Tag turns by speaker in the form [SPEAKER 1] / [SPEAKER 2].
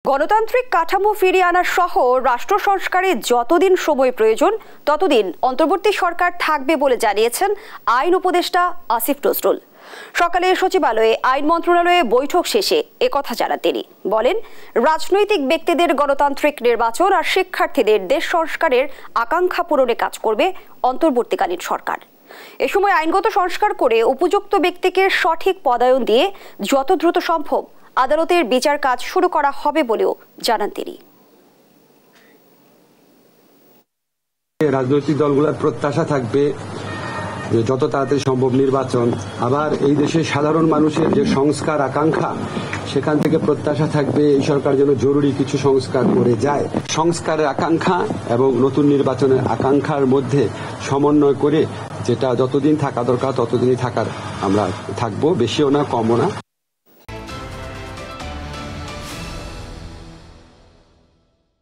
[SPEAKER 1] গণতান্ত্রিক কাঠামো ফিরিয়ে আনা সহ রাষ্ট্র সংস্কারে যতদিন সময় প্রয়োজন ততদিন অন্তর্বর্তী সরকার থাকবে বলে জানিয়েছেন আইন উপদেষ্টা আসিফ নজরুল। সকালে সচিবালয়ে আইন মন্ত্রণালয়ে বৈঠক শেষে একথা জানান তিনি। বলেন, রাজনৈতিক ব্যক্তিদের গণতান্ত্রিক নির্বাচন আর শিক্ষার্থীদের দেশ সংস্কারের আকাঙ্ক্ষা পূরণে কাজ করবে অন্তর্বর্তীকালীন সরকার। এ সময় আইনগত সংস্কার করে উপযুক্ত ব্যক্তিকে সঠিক পদায়ন দিয়ে যত দ্রুত সম্ভব আদালতের বিচার কাজ শুরু করা হবে বলেও জানান তিনি।
[SPEAKER 2] রাজনৈতিক দলগুলোর প্রত্যাশা থাকবে যত তাড়াতাড়ি সম্ভব নির্বাচন, আবার এই দেশের সাধারণ মানুষের যে সংস্কার আকাঙ্ক্ষা সেখান থেকে প্রত্যাশা থাকবে এই সরকার যেন জরুরি কিছু সংস্কার করে যায়। সংস্কারের আকাঙ্ক্ষা এবং নতুন নির্বাচনের আকাঙ্ক্ষার মধ্যে সমন্বয় করে যেটা যতদিন থাকা দরকার ততদিনই আমরা থাকবো, বেশিও না কমও না।